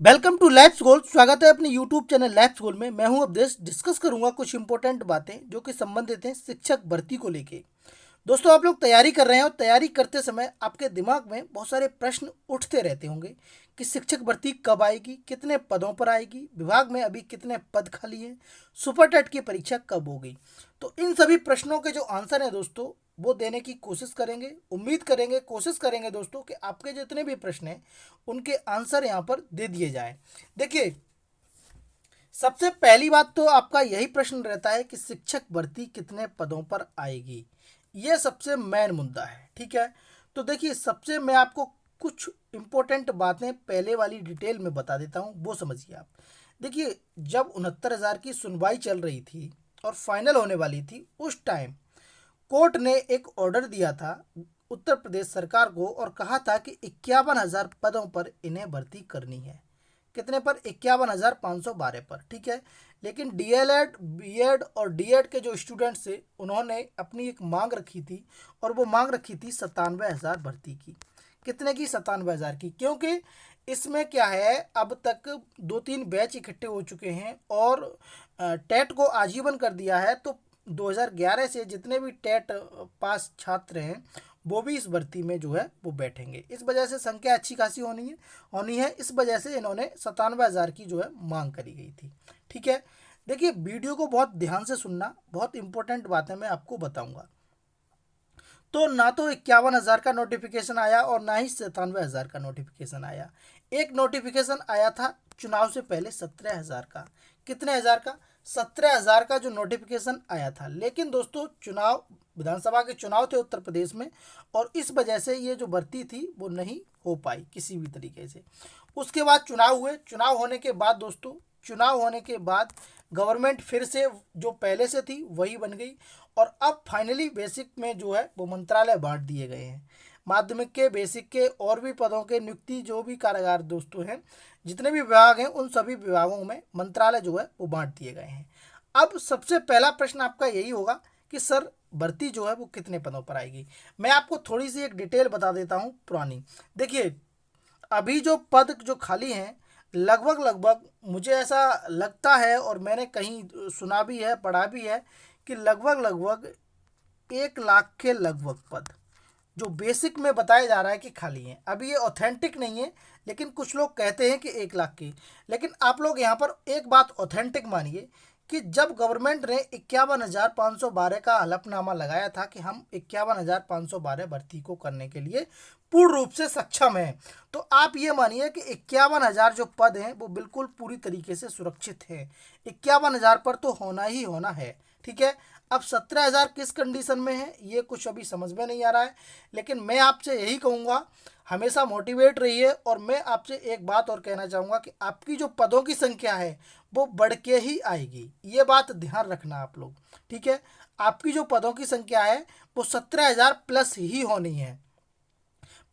Welcome to labs गोल। स्वागत है अपने यूट्यूब चैनल लैब्स गोल में। मैं हूं अवधेश। डिस्कस करूंगा कुछ इंपॉर्टेंट बातें जो कि संबंधित हैं शिक्षक भर्ती को लेके। दोस्तों, आप लोग तैयारी कर रहे हैं और तैयारी करते समय आपके दिमाग में बहुत सारे प्रश्न उठते रहते होंगे कि शिक्षक भर्ती कब आएगी, कितने पदों पर आएगी, विभाग में अभी कितने पद खाली हैं, सुपर टेट की परीक्षा कब होगी। तो इन सभी प्रश्नों के जो आंसर हैं दोस्तों, वो देने की कोशिश करेंगे। उम्मीद करेंगे, कोशिश करेंगे दोस्तों कि आपके जितने भी प्रश्न हैं उनके आंसर यहाँ पर दे दिए जाएं। देखिए, सबसे पहली बात तो आपका यही प्रश्न रहता है कि शिक्षक भर्ती कितने पदों पर आएगी। ये सबसे मेन मुद्दा है, ठीक है। तो देखिए, सबसे मैं आपको कुछ इंपॉर्टेंट बातें पहले वाली डिटेल में बता देता हूँ, वो समझिए आप। देखिए, जब 69,000 की सुनवाई चल रही थी और फाइनल होने वाली थी, उस टाइम कोर्ट ने एक ऑर्डर दिया था उत्तर प्रदेश सरकार को और कहा था कि 51,000 पदों पर इन्हें भर्ती करनी है। कितने पर? 51,512 पर, ठीक है। लेकिन डीएलएड, बीएड और डीएड के जो स्टूडेंट्स थे उन्होंने अपनी एक मांग रखी थी और वो मांग रखी थी 97,000 भर्ती की। कितने की? 97,000 की। क्योंकि इसमें क्या है, अब तक 2-3 बैच इकट्ठे हो चुके हैं और टेट को आजीवन कर दिया है। तो 2011 से जितने भी टेट पास छात्र हैं वो भी इस भर्ती में जो है वो बैठेंगे। इस वजह से संख्या अच्छी खासी होनी है। इस वजह से इन्होंने 97,000 की जो है मांग करी गई थी, ठीक है। देखिए, वीडियो को बहुत ध्यान से सुनना, बहुत इंपॉर्टेंट बातें मैं आपको बताऊंगा। तो ना तो 51,000 का नोटिफिकेशन आया और ना ही 97,000 का नोटिफिकेशन आया। एक नोटिफिकेशन आया था चुनाव से पहले 17,000 का। कितने हज़ार का? 17,000 का जो नोटिफिकेशन आया था। लेकिन दोस्तों, चुनाव, विधानसभा के चुनाव थे उत्तर प्रदेश में और इस वजह से ये जो भर्ती थी वो नहीं हो पाई किसी भी तरीके से। उसके बाद चुनाव हुए। चुनाव होने के बाद दोस्तों, चुनाव होने के बाद गवर्नमेंट फिर से जो पहले से थी वही बन गई और अब फाइनली बेसिक में जो है वो मंत्रालय बांट दिए गए हैं। माध्यमिक के, बेसिक के और भी पदों के नियुक्ति जो भी कारागार दोस्तों हैं, जितने भी विभाग हैं, उन सभी विभागों में मंत्रालय जो है वो बांट दिए गए हैं। अब सबसे पहला प्रश्न आपका यही होगा कि सर, भर्ती जो है वो कितने पदों पर आएगी। मैं आपको थोड़ी सी एक डिटेल बता देता हूँ पुरानी। देखिए, अभी जो पद जो खाली हैं, लगभग लगभग मुझे ऐसा लगता है और मैंने कहीं सुना भी है, पढ़ा भी है कि लगभग लगभग 1 लाख के लगभग पद जो बेसिक में बताया जा रहा है कि खाली हैं। अभी ये ऑथेंटिक नहीं है, लेकिन कुछ लोग कहते हैं कि 1 लाख की। लेकिन आप लोग यहाँ पर एक बात ऑथेंटिक मानिए कि जब गवर्नमेंट ने 51,512 का हलफनामा लगाया था कि हम 51,512 भर्ती को करने के लिए पूर्ण रूप से सक्षम हैं, तो आप ये मानिए कि 51,000 जो पद हैं वो बिल्कुल पूरी तरीके से सुरक्षित हैं। 51,000 पर तो होना ही होना है, ठीक है। अब 17,000 किस कंडीशन में है ये कुछ अभी समझ में नहीं आ रहा है। लेकिन मैं आपसे यही कहूँगा, हमेशा मोटिवेट रहिए। और मैं आपसे एक बात और कहना चाहूँगा कि आपकी जो पदों की संख्या है वो बढ़ के ही आएगी। ये बात ध्यान रखना आप लोग, ठीक है। आपकी जो पदों की संख्या है वो 17,000 प्लस ही होनी है।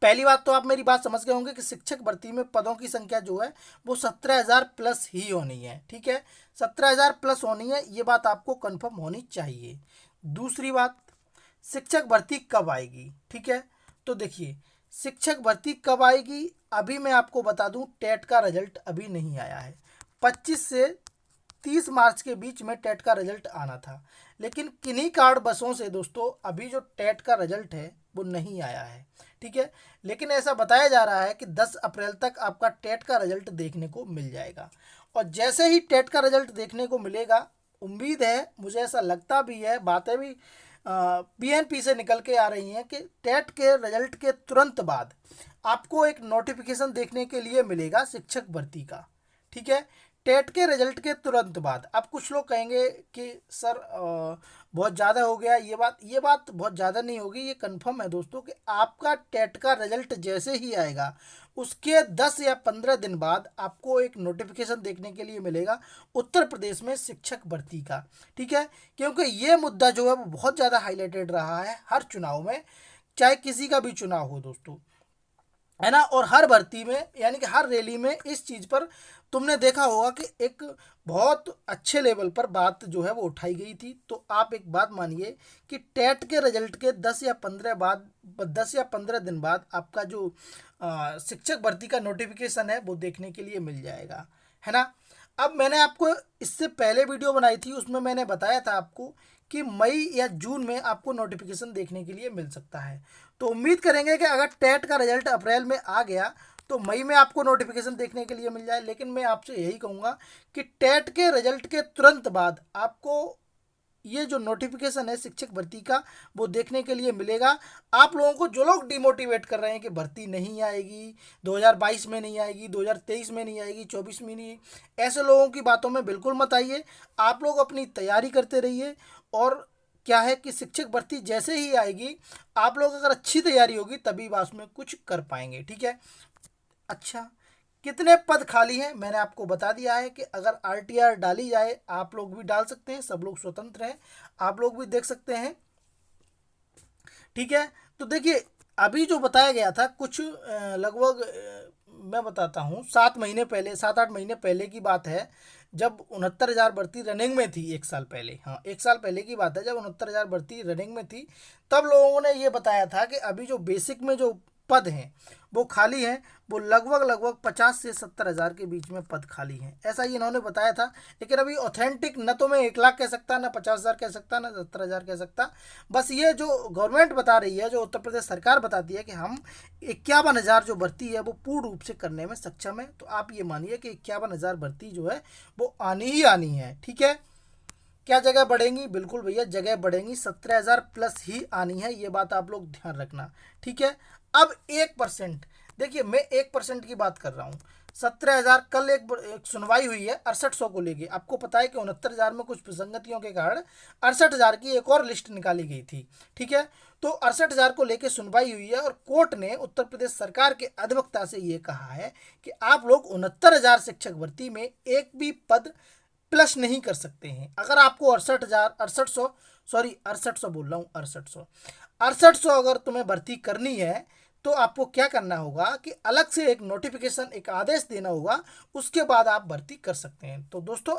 पहली बात तो आप मेरी बात समझ गए होंगे कि शिक्षक भर्ती में पदों की संख्या जो है वो 17,000 प्लस ही होनी है, ठीक है। 17,000 प्लस होनी है, ये बात आपको कंफर्म होनी चाहिए। दूसरी बात, शिक्षक भर्ती कब आएगी, ठीक है। तो देखिए, शिक्षक भर्ती कब आएगी, अभी मैं आपको बता दूं, टेट का रिजल्ट अभी नहीं आया है। 25 से 30 मार्च के बीच में टेट का रिजल्ट आना था। लेकिन किन्हीं कार्ड बसों से दोस्तों अभी जो टेट का रिजल्ट है वो नहीं आया है, ठीक है। लेकिन ऐसा बताया जा रहा है कि 10 अप्रैल तक आपका टेट का रिजल्ट देखने को मिल जाएगा। और जैसे ही टेट का रिजल्ट देखने को मिलेगा, उम्मीद है, मुझे ऐसा लगता भी है, बातें भी पीएनपी से निकल के आ रही हैं कि टेट के रिजल्ट के तुरंत बाद आपको एक नोटिफिकेशन देखने के लिए मिलेगा शिक्षक भर्ती का, ठीक है। टेट के रिजल्ट के तुरंत बाद। अब कुछ लोग कहेंगे कि सर बहुत ज़्यादा हो गया। ये बात बहुत ज़्यादा नहीं होगी। ये कंफर्म है दोस्तों कि आपका टेट का रिजल्ट जैसे ही आएगा उसके 10 या 15 दिन बाद आपको एक नोटिफिकेशन देखने के लिए मिलेगा उत्तर प्रदेश में शिक्षक भर्ती का, ठीक है। क्योंकि ये मुद्दा जो है वो बहुत ज़्यादा हाईलाइटेड रहा है हर चुनाव में, चाहे किसी का भी चुनाव हो दोस्तों। है ना। और हर भर्ती में यानी कि हर रैली में इस चीज़ पर तुमने देखा होगा कि एक बहुत अच्छे लेवल पर बात जो है वो उठाई गई थी। तो आप एक बात मानिए कि टेट के रिजल्ट के 10 या 15 दिन बाद आपका जो शिक्षक भर्ती का नोटिफिकेशन है वो देखने के लिए मिल जाएगा, है ना। अब मैंने आपको इससे पहले वीडियो बनाई थी, उसमें मैंने बताया था आपको कि मई या जून में आपको नोटिफिकेशन देखने के लिए मिल सकता है। तो उम्मीद करेंगे कि अगर टेट का रिजल्ट अप्रैल में आ गया तो मई में आपको नोटिफिकेशन देखने के लिए मिल जाए। लेकिन मैं आपसे यही कहूँगा कि टेट के रिजल्ट के तुरंत बाद आपको ये जो नोटिफिकेशन है शिक्षक भर्ती का वो देखने के लिए मिलेगा। आप लोगों को जो लोग डिमोटिवेट कर रहे हैं कि भर्ती नहीं आएगी, 2022 में नहीं आएगी, 2023 में नहीं आएगी, 24 में नहीं, ऐसे लोगों की बातों में बिल्कुल मत आइए। आप लोग अपनी तैयारी करते रहिए। और क्या है कि शिक्षक भर्ती जैसे ही आएगी, आप लोग अगर अच्छी तैयारी होगी तभी बात में कुछ कर पाएंगे, ठीक है। अच्छा, कितने पद खाली हैं मैंने आपको बता दिया है कि अगर आरटीआर डाली जाए, आप लोग भी डाल सकते हैं, सब लोग स्वतंत्र हैं, आप लोग भी देख सकते हैं, ठीक है। तो देखिए, अभी जो बताया गया था कुछ लगभग मैं बताता हूँ 7 महीने पहले, 7-8 महीने पहले की बात है, जब 69,000 भर्ती रनिंग में थी। 1 साल पहले, हाँ 1 साल पहले की बात है, जब 69,000 भर्ती रनिंग में थी, तब लोगों ने ये बताया था कि अभी जो बेसिक में जो पद हैं वो खाली हैं, वो लगभग लगभग 50 से 70 हज़ार के बीच में पद खाली हैं, ऐसा ही इन्होंने बताया था। लेकिन अभी ऑथेंटिक न तो मैं 1 लाख कह सकता, न 50 हज़ार कह सकता, न 70 हज़ार कह सकता। बस ये जो गवर्नमेंट बता रही है, जो उत्तर प्रदेश सरकार बताती है कि हम 51,000 जो भर्ती है वो पूर्ण रूप से करने में सक्षम है। तो आप ये मानिए कि 51,000 भर्ती जो है वो आनी ही आनी है, ठीक है। क्या जगह बढ़ेंगी? बिल्कुल भैया, जगह बढ़ेंगी, 17,000 प्लस ही आनी है, ये बात आप लोग ध्यान रखना, ठीक है। अब 1%, देखिए मैं 1% की बात कर रहा हूँ। 17,000, कल एक सुनवाई हुई है 6800 को लेके। आपको पता है कि 69,000 में कुछ विसंगतियों के कारण 68,000 की एक और लिस्ट निकाली गई थी, ठीक है। तो 68,000 को लेके सुनवाई हुई है और कोर्ट ने उत्तर प्रदेश सरकार के अधिवक्ता से ये कहा है कि आप लोग 69,000 शिक्षक भर्ती में एक भी पद प्लस नहीं कर सकते हैं। अगर आपको 68,000, 6800, सॉरी 6800 बोल रहा हूँ, 6800, 6800 अगर तुम्हें भर्ती करनी है तो आपको क्या करना होगा कि अलग से एक नोटिफिकेशन, एक आदेश देना होगा, उसके बाद आप भर्ती कर सकते हैं। तो दोस्तों,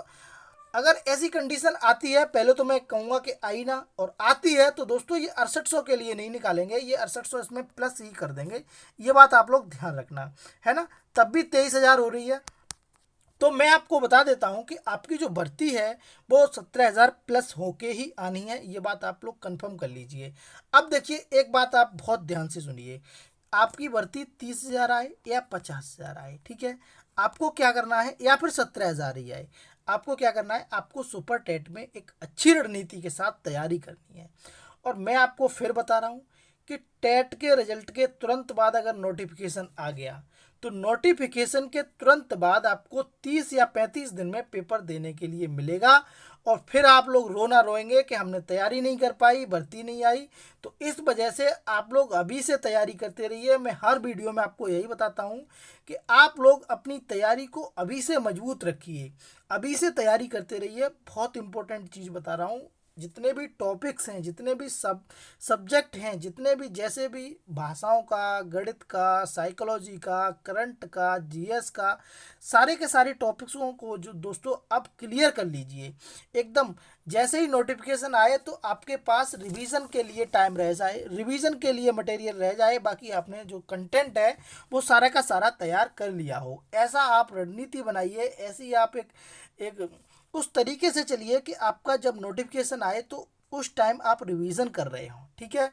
अगर ऐसी कंडीशन आती है, पहले तो मैं कहूँगा कि आई ना, और आती है तो दोस्तों ये 6800 के लिए नहीं निकालेंगे, ये 6800 इसमें प्लस ही कर देंगे, ये बात आप लोग ध्यान रखना, है ना। तब भी 23,000 हो रही है। तो मैं आपको बता देता हूं कि आपकी जो भर्ती है वो 17,000 प्लस होके ही आनी है, ये बात आप लोग कंफर्म कर लीजिए। अब देखिए, एक बात आप बहुत ध्यान से सुनिए, आपकी भर्ती 30,000 आए या 50,000 आए, ठीक है, आपको क्या करना है, या फिर 17,000 ही आए, आपको क्या करना है, आपको सुपर टेट में एक अच्छी रणनीति के साथ तैयारी करनी है। और मैं आपको फिर बता रहा हूँ कि टेट के रिजल्ट के तुरंत बाद अगर नोटिफिकेशन आ गया तो नोटिफिकेशन के तुरंत बाद आपको 30 या 35 दिन में पेपर देने के लिए मिलेगा। और फिर आप लोग रोना रोएंगे कि हमने तैयारी नहीं कर पाई, भर्ती नहीं आई। तो इस वजह से आप लोग अभी से तैयारी करते रहिए। मैं हर वीडियो में आपको यही बताता हूँ कि आप लोग अपनी तैयारी को अभी से मजबूत रखिए, अभी से तैयारी करते रहिए। बहुत इंपॉर्टेंट चीज़ बता रहा हूँ, जितने भी टॉपिक्स हैं, जितने भी सब्जेक्ट हैं, जितने भी जैसे भी भाषाओं का, गणित का, साइकोलॉजी का, करंट का, जीएस का, सारे के सारे टॉपिक्सों को जो दोस्तों अब क्लियर कर लीजिए एकदम। जैसे ही नोटिफिकेशन आए तो आपके पास रिवीजन के लिए टाइम रह जाए, रिवीजन के लिए मटेरियल रह जाए, बाकी आपने जो कंटेंट है वो सारा का सारा तैयार कर लिया हो। ऐसा आप रणनीति बनाइए, ऐसी आप एक उस तरीके से चलिए कि आपका जब नोटिफिकेशन आए तो उस टाइम आप रिवीजन कर रहे हो, ठीक है।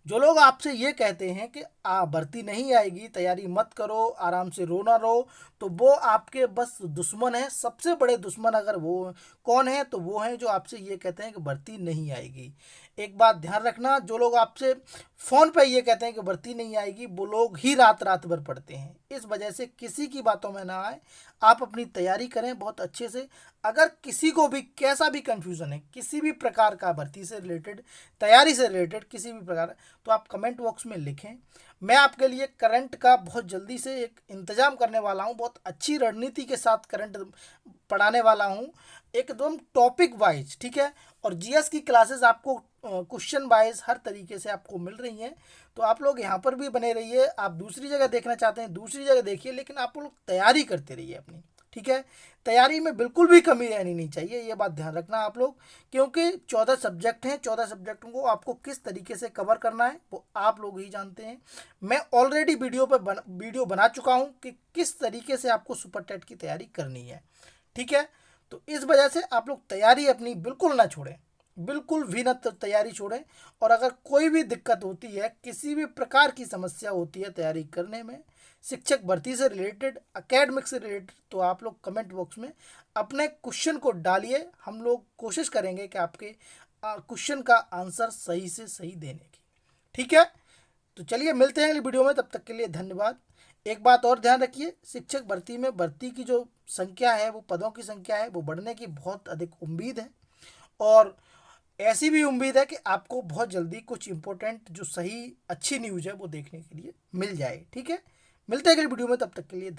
जो लोग आपसे ये कहते हैं कि भर्ती नहीं आएगी, तैयारी मत करो, आराम से रोना रहो, तो वो आपके बस दुश्मन है। सबसे बड़े दुश्मन अगर वो कौन है तो वो हैं जो आपसे ये कहते हैं कि भर्ती नहीं आएगी। एक बात ध्यान रखना, जो लोग आपसे फ़ोन पे ये कहते हैं कि भर्ती नहीं आएगी, वो लोग ही रात रात भर पढ़ते हैं। इस वजह से किसी की बातों में ना आए, आप अपनी तैयारी करें बहुत अच्छे से। अगर किसी को भी कैसा भी कन्फ्यूज़न है, किसी भी प्रकार का भर्ती से रिलेटेड, तैयारी से रिलेटेड किसी भी प्रकार, तो आप कमेंट बॉक्स में लिखें। मैं आपके लिए करंट का बहुत जल्दी से एक इंतज़ाम करने वाला हूं, बहुत अच्छी रणनीति के साथ करंट पढ़ाने वाला हूं, एकदम टॉपिक वाइज, ठीक है। और जीएस की क्लासेस आपको क्वेश्चन वाइज हर तरीके से आपको मिल रही हैं। तो आप लोग यहाँ पर भी बने रहिए। आप दूसरी जगह देखना चाहते हैं दूसरी जगह देखिए, लेकिन आप लोग तैयारी करते रहिए अपनी, ठीक है। तैयारी में बिल्कुल भी कमी रहनी नहीं चाहिए, ये बात ध्यान रखना आप लोग, क्योंकि 14 सब्जेक्ट हैं। 14 सब्जेक्टों को आपको किस तरीके से कवर करना है वो आप लोग ही जानते हैं। मैं ऑलरेडी वीडियो बना चुका हूँ कि किस तरीके से आपको सुपर टेट की तैयारी करनी है, ठीक है। तो इस वजह से आप लोग तैयारी अपनी बिल्कुल ना छोड़ें, बिल्कुल भी ना तैयारी छोड़ें। और अगर कोई भी दिक्कत होती है, किसी भी प्रकार की समस्या होती है तैयारी करने में, शिक्षक भर्ती से रिलेटेड, एकेडमिक से रिलेटेड, तो आप लोग कमेंट बॉक्स में अपने क्वेश्चन को डालिए। हम लोग कोशिश करेंगे कि आपके क्वेश्चन का आंसर सही से सही देने की, ठीक है। तो चलिए मिलते हैं अगली वीडियो में, तब तक के लिए धन्यवाद। एक बात और ध्यान रखिए, शिक्षक भर्ती में भर्ती की जो संख्या है, वो पदों की संख्या है, वो बढ़ने की बहुत अधिक उम्मीद है। और ऐसी भी उम्मीद है कि आपको बहुत जल्दी कुछ इंपॉर्टेंट जो सही अच्छी न्यूज़ है वो देखने के लिए मिल जाए, ठीक है। मिलते हैं अगली वीडियो में, तब तक के लिए।